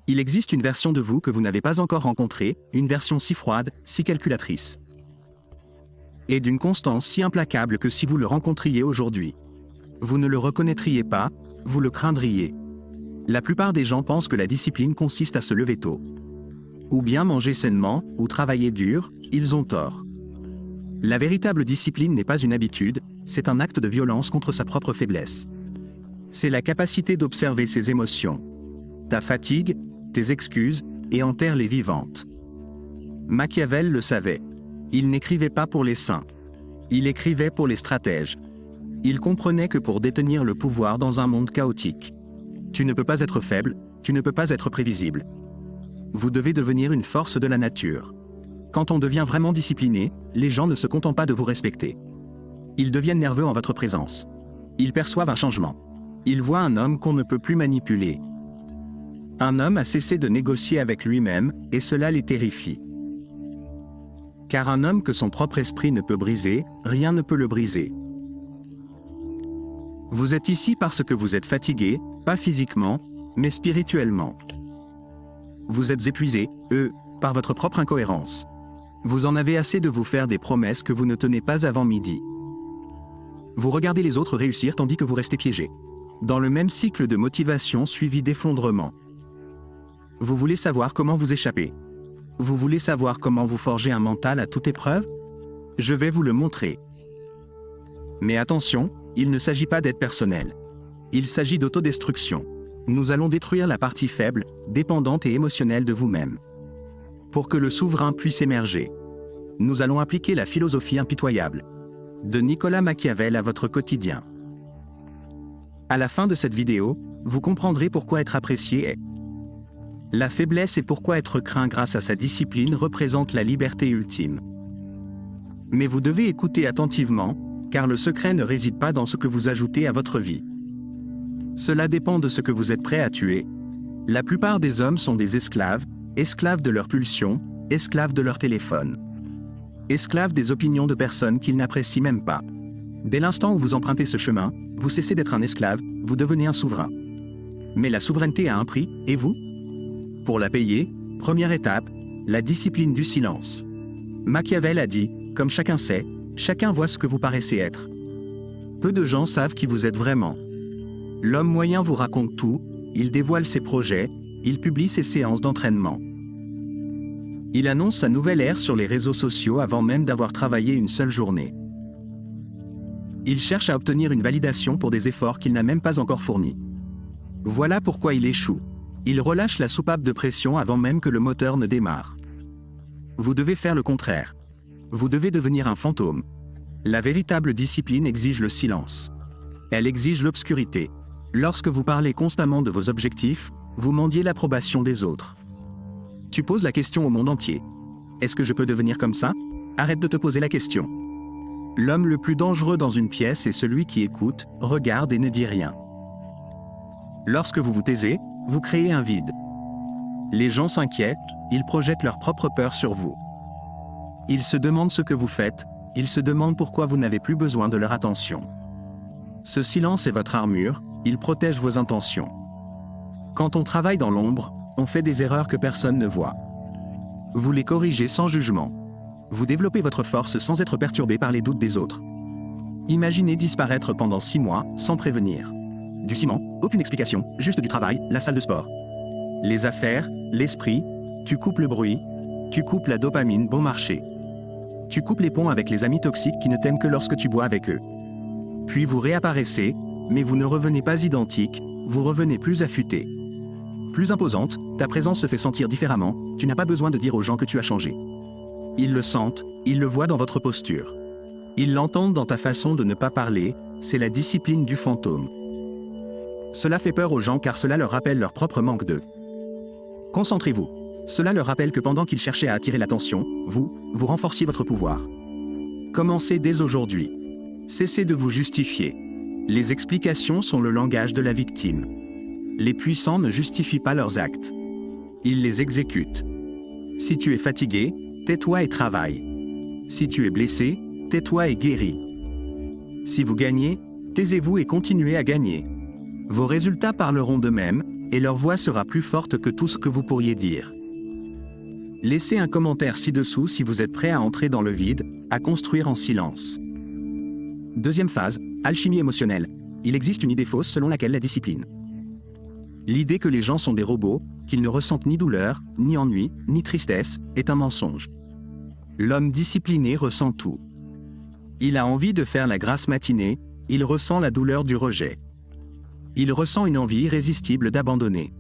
Il existe une version de vous que vous n'avez pas encore rencontrée, une version si froide, si calculatrice. Et d'une constance si implacable que si vous le rencontriez aujourd'hui, vous ne le reconnaîtriez pas, vous le craindriez. La plupart des gens pensent que la discipline consiste à se lever tôt. Ou bien manger sainement, ou travailler dur, ils ont tort. La véritable discipline n'est pas une habitude, c'est un acte de violence contre sa propre faiblesse. C'est la capacité d'observer ses émotions, ta fatigue, tes excuses, et en taire les vivantes. Machiavel le savait. Il n'écrivait pas pour les saints. Il écrivait pour les stratèges. Il comprenait que pour détenir le pouvoir dans un monde chaotique, tu ne peux pas être faible, tu ne peux pas être prévisible. Vous devez devenir une force de la nature. Quand on devient vraiment discipliné, les gens ne se contentent pas de vous respecter. Ils deviennent nerveux en votre présence. Ils perçoivent un changement. Ils voient un homme qu'on ne peut plus manipuler. Un homme a cessé de négocier avec lui-même, et cela les terrifie. Car un homme que son propre esprit ne peut briser, rien ne peut le briser. Vous êtes ici parce que vous êtes fatigué, pas physiquement, mais spirituellement. Vous êtes épuisé, par votre propre incohérence. Vous en avez assez de vous faire des promesses que vous ne tenez pas avant midi. Vous regardez les autres réussir tandis que vous restez piégé dans le même cycle de motivation suivi d'effondrement. Vous voulez savoir comment vous échapper. Vous voulez savoir comment vous forger un mental à toute épreuve? Je vais vous le montrer. Mais attention, il ne s'agit pas d'être personnel. Il s'agit d'autodestruction. Nous allons détruire la partie faible, dépendante et émotionnelle de vous-même. Pour que le souverain puisse émerger, nous allons appliquer la philosophie impitoyable de Nicolas Machiavel à votre quotidien. À la fin de cette vidéo, vous comprendrez pourquoi être apprécié est la faiblesse et pourquoi être craint grâce à sa discipline représente la liberté ultime. Mais vous devez écouter attentivement, car le secret ne réside pas dans ce que vous ajoutez à votre vie. Cela dépend de ce que vous êtes prêt à tuer. La plupart des hommes sont des esclaves, esclaves de leurs pulsions, esclaves de leur téléphone. Esclaves des opinions de personnes qu'ils n'apprécient même pas. Dès l'instant où vous empruntez ce chemin, vous cessez d'être un esclave, vous devenez un souverain. Mais la souveraineté a un prix, et vous? Pour la payer, première étape, la discipline du silence. Machiavel a dit, comme chacun sait, chacun voit ce que vous paraissez être. Peu de gens savent qui vous êtes vraiment. L'homme moyen vous raconte tout, il dévoile ses projets, il publie ses séances d'entraînement. Il annonce sa nouvelle ère sur les réseaux sociaux avant même d'avoir travaillé une seule journée. Il cherche à obtenir une validation pour des efforts qu'il n'a même pas encore fournis. Voilà pourquoi il échoue. Il relâche la soupape de pression avant même que le moteur ne démarre. Vous devez faire le contraire. Vous devez devenir un fantôme. La véritable discipline exige le silence. Elle exige l'obscurité. Lorsque vous parlez constamment de vos objectifs, vous mendiez l'approbation des autres. Tu poses la question au monde entier. Est-ce que je peux devenir comme ça? Arrête de te poser la question. L'homme le plus dangereux dans une pièce est celui qui écoute, regarde et ne dit rien. Lorsque vous vous taisez, vous créez un vide. Les gens s'inquiètent, ils projettent leur propre peur sur vous. Ils se demandent ce que vous faites, ils se demandent pourquoi vous n'avez plus besoin de leur attention. Ce silence est votre armure, il protège vos intentions. Quand on travaille dans l'ombre, on fait des erreurs que personne ne voit. Vous les corrigez sans jugement. Vous développez votre force sans être perturbé par les doutes des autres. Imaginez disparaître pendant 6 mois, sans prévenir. Du ciment, aucune explication, juste du travail, la salle de sport. Les affaires, l'esprit, tu coupes le bruit, tu coupes la dopamine bon marché. Tu coupes les ponts avec les amis toxiques qui ne t'aiment que lorsque tu bois avec eux. Puis vous réapparaissez, mais vous ne revenez pas identique, vous revenez plus affûté. Plus imposante, ta présence se fait sentir différemment, tu n'as pas besoin de dire aux gens que tu as changé. Ils le sentent, ils le voient dans votre posture. Ils l'entendent dans ta façon de ne pas parler, c'est la discipline du fantôme. Cela fait peur aux gens car cela leur rappelle leur propre manque de. Concentrez-vous. Cela leur rappelle que pendant qu'ils cherchaient à attirer l'attention, vous renforciez votre pouvoir. Commencez dès aujourd'hui. Cessez de vous justifier. Les explications sont le langage de la victime. Les puissants ne justifient pas leurs actes. Ils les exécutent. Si tu es fatigué, tais-toi et travaille. Si tu es blessé, tais-toi et guéris. Si vous gagnez, taisez-vous et continuez à gagner. Vos résultats parleront d'eux-mêmes, et leur voix sera plus forte que tout ce que vous pourriez dire. Laissez un commentaire ci-dessous si vous êtes prêt à entrer dans le vide, à construire en silence. Deuxième phase, alchimie émotionnelle. Il existe une idée fausse selon laquelle la discipline. L'idée que les gens sont des robots, qu'ils ne ressentent ni douleur, ni ennui, ni tristesse, est un mensonge. L'homme discipliné ressent tout. Il a envie de faire la grasse matinée, il ressent la douleur du rejet. Il ressent une envie irrésistible d'abandonner.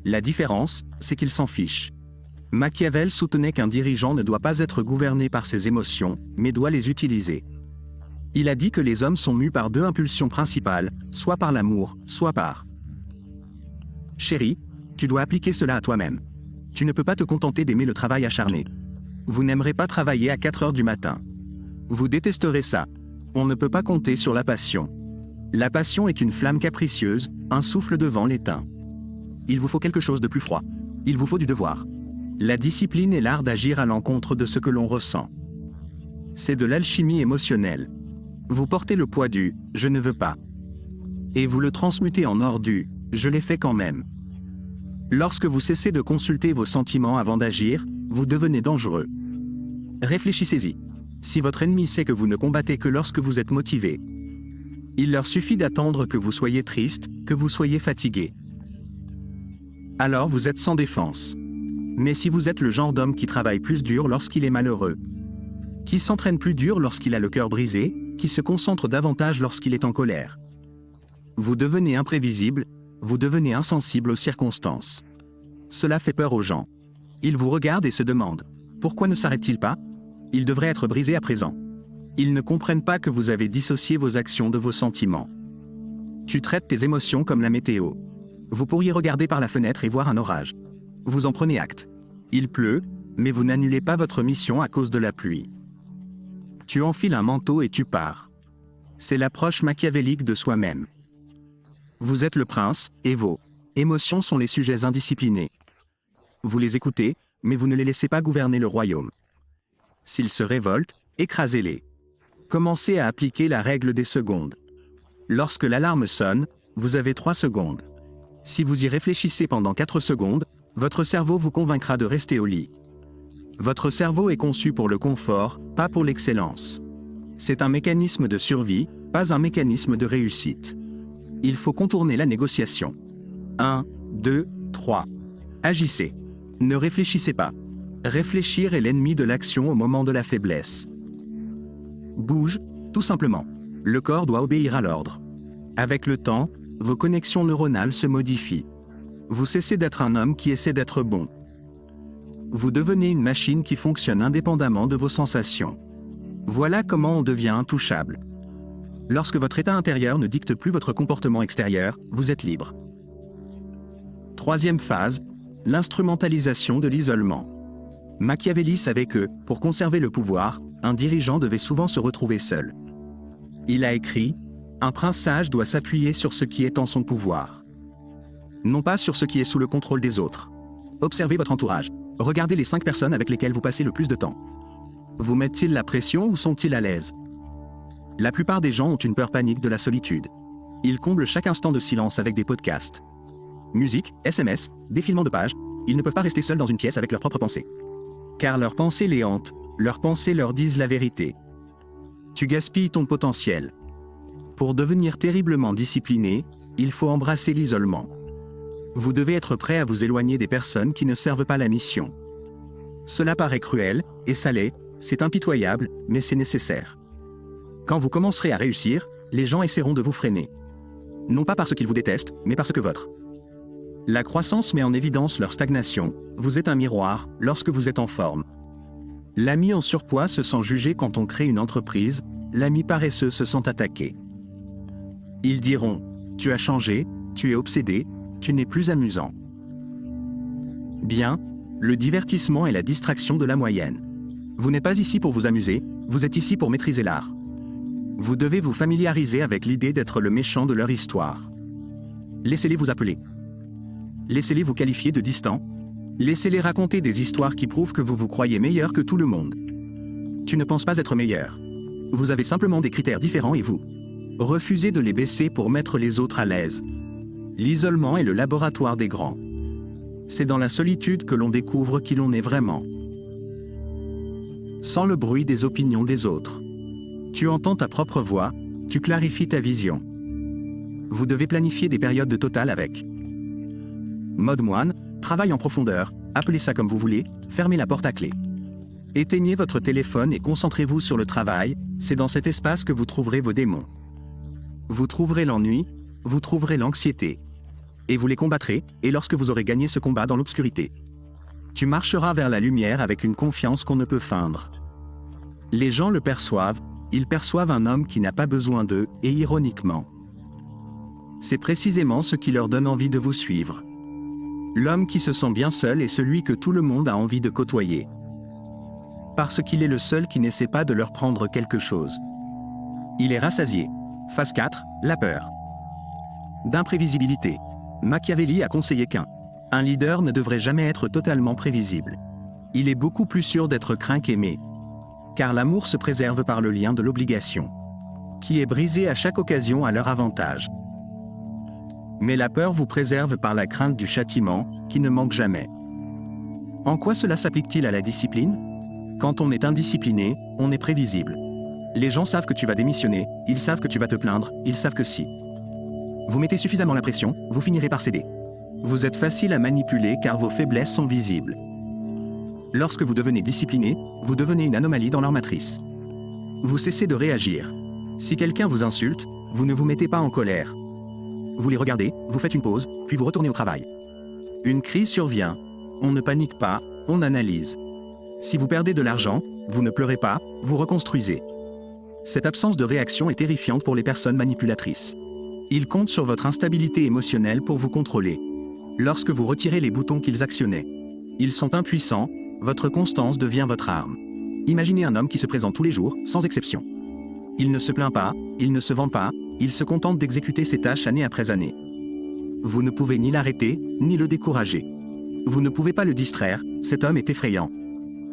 La différence, c'est qu'il s'en fiche. Machiavel soutenait qu'un dirigeant ne doit pas être gouverné par ses émotions, mais doit les utiliser. Il a dit que les hommes sont mus par deux impulsions principales, soit par l'amour, soit par... Chérie, tu dois appliquer cela à toi-même. Tu ne peux pas te contenter d'aimer le travail acharné. Vous n'aimerez pas travailler à 4 heures du matin. Vous détesterez ça. On ne peut pas compter sur la passion. La passion est une flamme capricieuse, un souffle de vent l'éteint. Il vous faut quelque chose de plus froid. Il vous faut du devoir. La discipline est l'art d'agir à l'encontre de ce que l'on ressent. C'est de l'alchimie émotionnelle. Vous portez le poids du « je ne veux pas » et vous le transmutez en or du « je l'ai fait quand même ». Lorsque vous cessez de consulter vos sentiments avant d'agir, vous devenez dangereux. Réfléchissez-y. Si votre ennemi sait que vous ne combattez que lorsque vous êtes motivé, il leur suffit d'attendre que vous soyez triste, que vous soyez fatigué. Alors vous êtes sans défense. Mais si vous êtes le genre d'homme qui travaille plus dur lorsqu'il est malheureux, qui s'entraîne plus dur lorsqu'il a le cœur brisé, qui se concentre davantage lorsqu'il est en colère, vous devenez imprévisible, vous devenez insensible aux circonstances. Cela fait peur aux gens. Ils vous regardent et se demandent « Pourquoi ne s'arrête-t-il pas ? Il devrait être brisé à présent. » Ils ne comprennent pas que vous avez dissocié vos actions de vos sentiments. Tu traites tes émotions comme la météo. Vous pourriez regarder par la fenêtre et voir un orage. Vous en prenez acte. Il pleut, mais vous n'annulez pas votre mission à cause de la pluie. Tu enfiles un manteau et tu pars. C'est l'approche machiavélique de soi-même. Vous êtes le prince, et vos émotions sont les sujets indisciplinés. Vous les écoutez, mais vous ne les laissez pas gouverner le royaume. S'ils se révoltent, écrasez-les. Commencez à appliquer la règle des secondes. Lorsque l'alarme sonne, vous avez 3 secondes. Si vous y réfléchissez pendant 4 secondes, votre cerveau vous convaincra de rester au lit. Votre cerveau est conçu pour le confort, pas pour l'excellence. C'est un mécanisme de survie, pas un mécanisme de réussite. Il faut contourner la négociation. 1, 2, 3. Agissez. Ne réfléchissez pas. Réfléchir est l'ennemi de l'action au moment de la faiblesse. Bouge, tout simplement. Le corps doit obéir à l'ordre. Avec le temps, vos connexions neuronales se modifient. Vous cessez d'être un homme qui essaie d'être bon. Vous devenez une machine qui fonctionne indépendamment de vos sensations. Voilà comment on devient intouchable. Lorsque votre état intérieur ne dicte plus votre comportement extérieur, vous êtes libre. Troisième phase, l'instrumentalisation de l'isolement. Machiavelli savait que, pour conserver le pouvoir, un dirigeant devait souvent se retrouver seul. Il a écrit « Un prince sage doit s'appuyer sur ce qui est en son pouvoir. Non pas sur ce qui est sous le contrôle des autres. Observez votre entourage. Regardez les 5 personnes avec lesquelles vous passez le plus de temps. Vous mettent-ils la pression ou sont-ils à l'aise ? La plupart des gens ont une peur panique de la solitude. Ils comblent chaque instant de silence avec des podcasts. Musique, SMS, défilement de pages, ils ne peuvent pas rester seuls dans une pièce avec leurs propres pensées. Car leurs pensées les hantent, leurs pensées leur disent la vérité. Tu gaspilles ton potentiel. Pour devenir terriblement discipliné, il faut embrasser l'isolement. Vous devez être prêt à vous éloigner des personnes qui ne servent pas la mission. Cela paraît cruel, et ça l'est, c'est impitoyable, mais c'est nécessaire. Quand vous commencerez à réussir, les gens essaieront de vous freiner. Non pas parce qu'ils vous détestent, mais parce que votre. La croissance met en évidence leur stagnation. Vous êtes un miroir, lorsque vous êtes en forme. L'ami en surpoids se sent jugé quand on crée une entreprise, l'ami paresseux se sent attaqué. Ils diront « Tu as changé, tu es obsédé, tu n'es plus amusant ». Bien, le divertissement est la distraction de la moyenne. Vous n'êtes pas ici pour vous amuser, vous êtes ici pour maîtriser l'art. Vous devez vous familiariser avec l'idée d'être le méchant de leur histoire. Laissez-les vous appeler. Laissez-les vous qualifier de distant. Laissez-les raconter des histoires qui prouvent que vous vous croyez meilleur que tout le monde. Tu ne penses pas être meilleur. Vous avez simplement des critères différents et vous refusez de les baisser pour mettre les autres à l'aise. L'isolement est le laboratoire des grands. C'est dans la solitude que l'on découvre qui l'on est vraiment. Sans le bruit des opinions des autres. Tu entends ta propre voix, tu clarifies ta vision. Vous devez planifier des périodes de total avec. Mode moine, travail en profondeur, appelez ça comme vous voulez, fermez la porte à clé. Éteignez votre téléphone et concentrez-vous sur le travail, c'est dans cet espace que vous trouverez vos démons. Vous trouverez l'ennui, vous trouverez l'anxiété. Et vous les combattrez, et lorsque vous aurez gagné ce combat dans l'obscurité, tu marcheras vers la lumière avec une confiance qu'on ne peut feindre. Les gens le perçoivent, ils perçoivent un homme qui n'a pas besoin d'eux, et ironiquement. C'est précisément ce qui leur donne envie de vous suivre. L'homme qui se sent bien seul est celui que tout le monde a envie de côtoyer. Parce qu'il est le seul qui n'essaie pas de leur prendre quelque chose. Il est rassasié. Phase 4, la peur. D'imprévisibilité. Machiavelli a conseillé qu'un leader ne devrait jamais être totalement prévisible. Il est beaucoup plus sûr d'être craint qu'aimé. Car l'amour se préserve par le lien de l'obligation, qui est brisé à chaque occasion à leur avantage. Mais la peur vous préserve par la crainte du châtiment, qui ne manque jamais. En quoi cela s'applique-t-il à la discipline ? Quand on est indiscipliné, on est prévisible. Les gens savent que tu vas démissionner, ils savent que tu vas te plaindre, ils savent que si vous mettez suffisamment la pression, vous finirez par céder. Vous êtes facile à manipuler car vos faiblesses sont visibles. Lorsque vous devenez discipliné, vous devenez une anomalie dans leur matrice. Vous cessez de réagir. Si quelqu'un vous insulte, vous ne vous mettez pas en colère. Vous les regardez, vous faites une pause, puis vous retournez au travail. Une crise survient. On ne panique pas, on analyse. Si vous perdez de l'argent, vous ne pleurez pas, vous reconstruisez. Cette absence de réaction est terrifiante pour les personnes manipulatrices. Ils comptent sur votre instabilité émotionnelle pour vous contrôler. Lorsque vous retirez les boutons qu'ils actionnaient, ils sont impuissants, votre constance devient votre arme. Imaginez un homme qui se présente tous les jours, sans exception. Il ne se plaint pas, il ne se vend pas, il se contente d'exécuter ses tâches année après année. Vous ne pouvez ni l'arrêter, ni le décourager. Vous ne pouvez pas le distraire, cet homme est effrayant.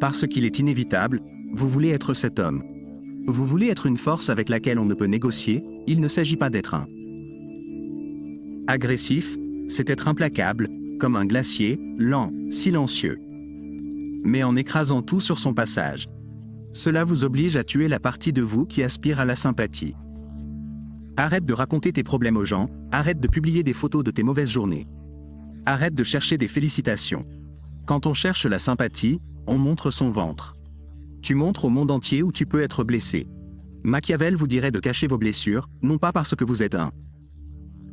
Parce qu'il est inévitable, vous voulez être cet homme. Vous voulez être une force avec laquelle on ne peut négocier, il ne s'agit pas d'être un. Agressif, c'est être implacable, comme un glacier, lent, silencieux. Mais en écrasant tout sur son passage. Cela vous oblige à tuer la partie de vous qui aspire à la sympathie. Arrête de raconter tes problèmes aux gens, arrête de publier des photos de tes mauvaises journées. Arrête de chercher des félicitations. Quand on cherche la sympathie, on montre son ventre. Tu montres au monde entier où tu peux être blessé. Machiavel vous dirait de cacher vos blessures, non pas parce que vous êtes un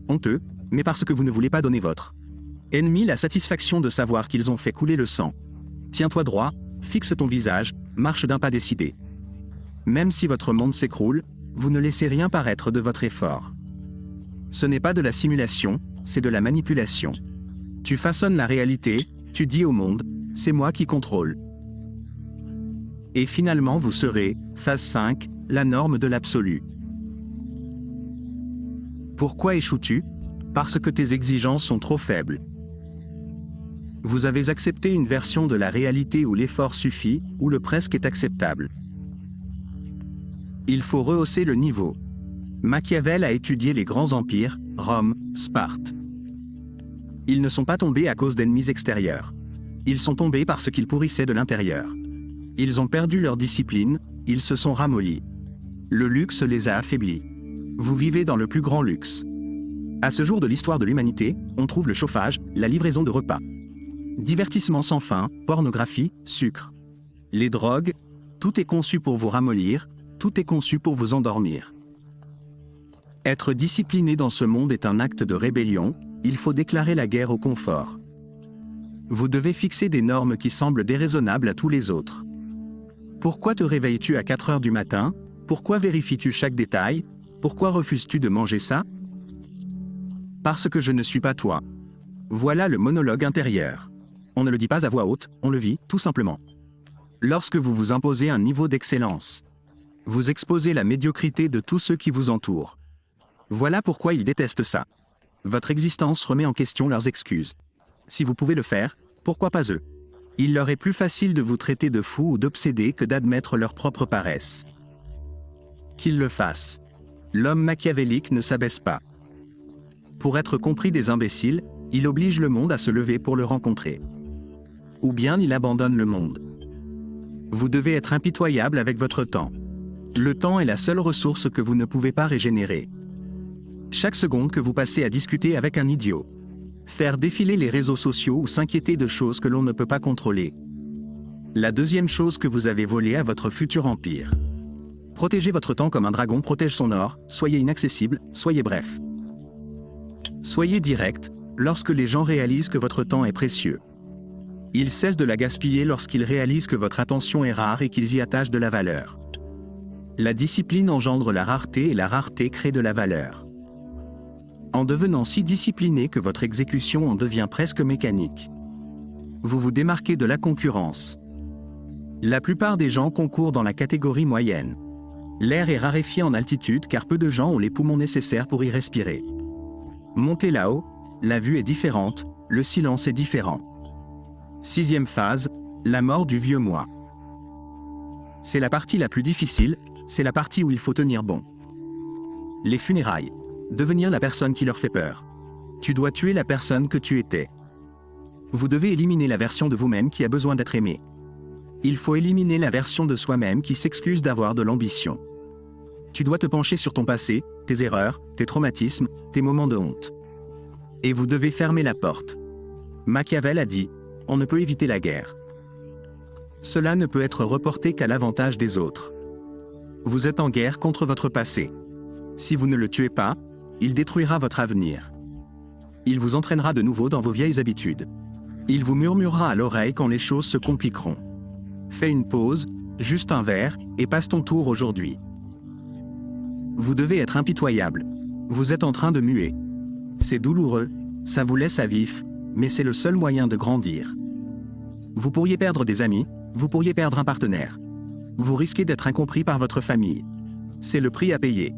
honteux, mais parce que vous ne voulez pas donner votre ennemi la satisfaction de savoir qu'ils ont fait couler le sang. Tiens-toi droit, fixe ton visage, marche d'un pas décidé. Même si votre monde s'écroule, vous ne laissez rien paraître de votre effort. Ce n'est pas de la simulation, c'est de la manipulation. Tu façonnes la réalité, tu dis au monde, c'est moi qui contrôle. Et finalement vous serez, phase 5, la norme de l'absolu. Pourquoi échoues-tu ? Parce que tes exigences sont trop faibles. Vous avez accepté une version de la réalité où l'effort suffit, où le presque est acceptable. Il faut rehausser le niveau. Machiavel a étudié les grands empires, Rome, Sparte. Ils ne sont pas tombés à cause d'ennemis extérieurs. Ils sont tombés parce qu'ils pourrissaient de l'intérieur. Ils ont perdu leur discipline, ils se sont ramollis. Le luxe les a affaiblis. Vous vivez dans le plus grand luxe. À ce jour de l'histoire de l'humanité, on trouve le chauffage, la livraison de repas. Divertissement sans fin, pornographie, sucre. Les drogues, tout est conçu pour vous ramollir, tout est conçu pour vous endormir. Être discipliné dans ce monde est un acte de rébellion, il faut déclarer la guerre au confort. Vous devez fixer des normes qui semblent déraisonnables à tous les autres. Pourquoi te réveilles-tu à 4 heures du matin ? Pourquoi vérifies-tu chaque détail ? Pourquoi refuses-tu de manger ça ? Parce que je ne suis pas toi. Voilà le monologue intérieur. On ne le dit pas à voix haute, on le vit, tout simplement. Lorsque vous vous imposez un niveau d'excellence, vous exposez la médiocrité de tous ceux qui vous entourent. Voilà pourquoi ils détestent ça. Votre existence remet en question leurs excuses. Si vous pouvez le faire, pourquoi pas eux ? Il leur est plus facile de vous traiter de fou ou d'obsédé que d'admettre leur propre paresse. Qu'ils le fassent. L'homme machiavélique ne s'abaisse pas. Pour être compris des imbéciles, il oblige le monde à se lever pour le rencontrer. Ou bien il abandonne le monde. Vous devez être impitoyable avec votre temps. Le temps est la seule ressource que vous ne pouvez pas régénérer. Chaque seconde que vous passez à discuter avec un idiot, faire défiler les réseaux sociaux ou s'inquiéter de choses que l'on ne peut pas contrôler. La deuxième chose que vous avez volée à votre futur empire. Protégez votre temps comme un dragon protège son or, soyez inaccessible, soyez bref. Soyez direct, lorsque les gens réalisent que votre temps est précieux. Ils cessent de la gaspiller lorsqu'ils réalisent que votre attention est rare et qu'ils y attachent de la valeur. La discipline engendre la rareté et la rareté crée de la valeur. En devenant si discipliné que votre exécution en devient presque mécanique. Vous vous démarquez de la concurrence. La plupart des gens concourent dans la catégorie moyenne. L'air est raréfié en altitude car peu de gens ont les poumons nécessaires pour y respirer. Montez là-haut, la vue est différente, le silence est différent. 6e phase, la mort du vieux moi. C'est la partie la plus difficile, c'est la partie où il faut tenir bon. Les funérailles. Devenir la personne qui leur fait peur. Tu dois tuer la personne que tu étais. Vous devez éliminer la version de vous-même qui a besoin d'être aimée. Il faut éliminer la version de soi-même qui s'excuse d'avoir de l'ambition. Tu dois te pencher sur ton passé, tes erreurs, tes traumatismes, tes moments de honte. Et vous devez fermer la porte. Machiavel a dit, on ne peut éviter la guerre. Cela ne peut être reporté qu'à l'avantage des autres. Vous êtes en guerre contre votre passé. Si vous ne le tuez pas, il détruira votre avenir. Il vous entraînera de nouveau dans vos vieilles habitudes. Il vous murmurera à l'oreille quand les choses se compliqueront. Fais une pause, juste un verre, et passe ton tour aujourd'hui. Vous devez être impitoyable. Vous êtes en train de muer. C'est douloureux, ça vous laisse à vif, mais c'est le seul moyen de grandir. Vous pourriez perdre des amis, vous pourriez perdre un partenaire. Vous risquez d'être incompris par votre famille. C'est le prix à payer.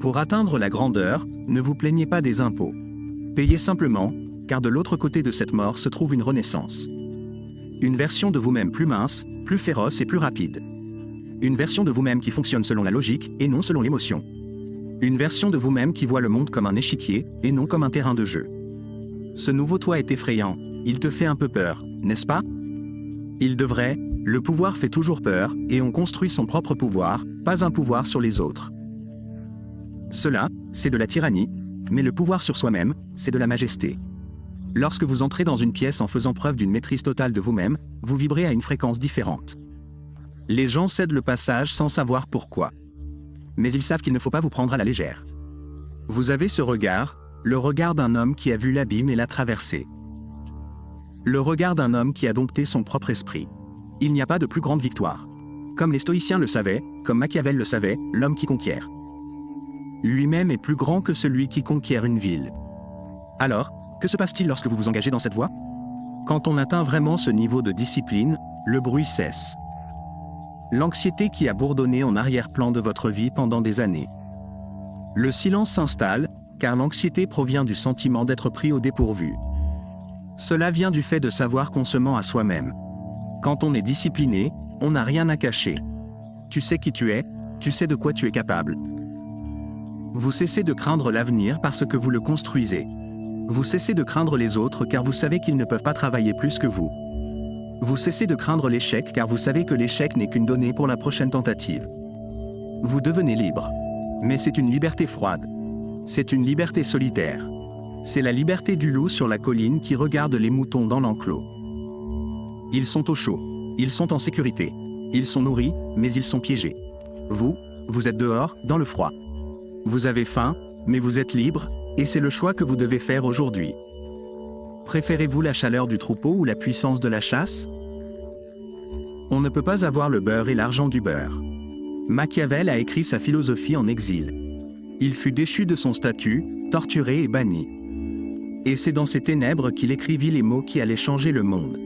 Pour atteindre la grandeur, ne vous plaignez pas des impôts. Payez simplement, car de l'autre côté de cette mort se trouve une renaissance. Une version de vous-même plus mince, plus féroce et plus rapide. Une version de vous-même qui fonctionne selon la logique et non selon l'émotion. Une version de vous-même qui voit le monde comme un échiquier et non comme un terrain de jeu. Ce nouveau toi est effrayant, il te fait un peu peur, n'est-ce pas? Il devrait, le pouvoir fait toujours peur et on construit son propre pouvoir, pas un pouvoir sur les autres. Cela, c'est de la tyrannie, mais le pouvoir sur soi-même, c'est de la majesté. Lorsque vous entrez dans une pièce en faisant preuve d'une maîtrise totale de vous-même, vous vibrez à une fréquence différente. Les gens cèdent le passage sans savoir pourquoi. Mais ils savent qu'il ne faut pas vous prendre à la légère. Vous avez ce regard, le regard d'un homme qui a vu l'abîme et l'a traversé. Le regard d'un homme qui a dompté son propre esprit. Il n'y a pas de plus grande victoire. Comme les stoïciens le savaient, comme Machiavel le savait, l'homme qui conquiert. Lui-même est plus grand que celui qui conquiert une ville. Alors, que se passe-t-il lorsque vous vous engagez dans cette voie? Quand on atteint vraiment ce niveau de discipline, le bruit cesse. L'anxiété qui a bourdonné en arrière-plan de votre vie pendant des années. Le silence s'installe, car l'anxiété provient du sentiment d'être pris au dépourvu. Cela vient du fait de savoir qu'on se ment à soi-même. Quand on est discipliné, on n'a rien à cacher. Tu sais qui tu es, tu sais de quoi tu es capable. Vous cessez de craindre l'avenir parce que vous le construisez. Vous cessez de craindre les autres car vous savez qu'ils ne peuvent pas travailler plus que vous. Vous cessez de craindre l'échec car vous savez que l'échec n'est qu'une donnée pour la prochaine tentative. Vous devenez libre. Mais c'est une liberté froide. C'est une liberté solitaire. C'est la liberté du loup sur la colline qui regarde les moutons dans l'enclos. Ils sont au chaud. Ils sont en sécurité. Ils sont nourris, mais ils sont piégés. Vous êtes dehors, dans le froid. Vous avez faim, mais vous êtes libre, et c'est le choix que vous devez faire aujourd'hui. Préférez-vous la chaleur du troupeau ou la puissance de la chasse? On ne peut pas avoir le beurre et l'argent du beurre. Machiavel a écrit sa philosophie en exil. Il fut déchu de son statut, torturé et banni. Et c'est dans ces ténèbres qu'il écrivit les mots qui allaient changer le monde.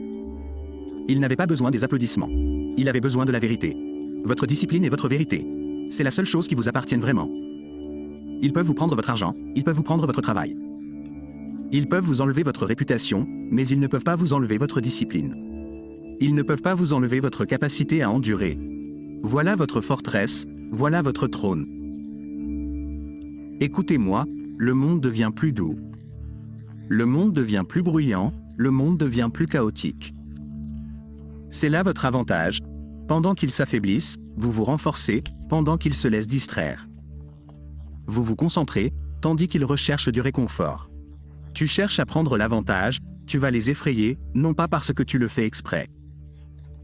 Il n'avait pas besoin des applaudissements. Il avait besoin de la vérité. Votre discipline est votre vérité. C'est la seule chose qui vous appartienne vraiment. Ils peuvent vous prendre votre argent, ils peuvent vous prendre votre travail. Ils peuvent vous enlever votre réputation, mais ils ne peuvent pas vous enlever votre discipline. Ils ne peuvent pas vous enlever votre capacité à endurer. Voilà votre forteresse, voilà votre trône. Écoutez-moi, le monde devient plus doux. Le monde devient plus bruyant, le monde devient plus chaotique. C'est là votre avantage. Pendant qu'ils s'affaiblissent, vous vous renforcez, pendant qu'ils se laissent distraire. Vous vous concentrez, tandis qu'ils recherchent du réconfort. Tu cherches à prendre l'avantage, tu vas les effrayer, non pas parce que tu le fais exprès,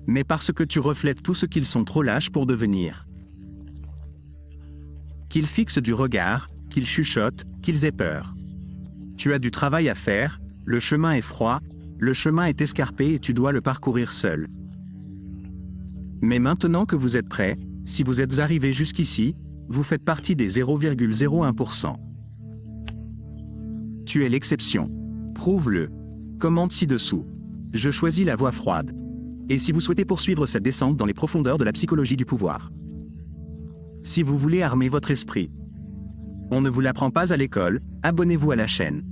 mais parce que tu reflètes tout ce qu'ils sont trop lâches pour devenir. Qu'ils fixent du regard, qu'ils chuchotent, qu'ils aient peur. Tu as du travail à faire, le chemin est froid, le chemin est escarpé et tu dois le parcourir seul. Mais maintenant que vous êtes prêt, si vous êtes arrivé jusqu'ici, vous faites partie des 0,01%. Tu es l'exception. Prouve-le. Commente ci-dessous. Je choisis la voie froide. Et si vous souhaitez poursuivre cette descente dans les profondeurs de la psychologie du pouvoir. Si vous voulez armer votre esprit. On ne vous l'apprend pas à l'école, abonnez-vous à la chaîne.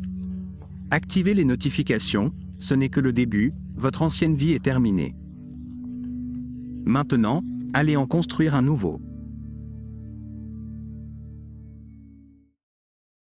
Activez les notifications, ce n'est que le début, votre ancienne vie est terminée. Maintenant, allez en construire un nouveau.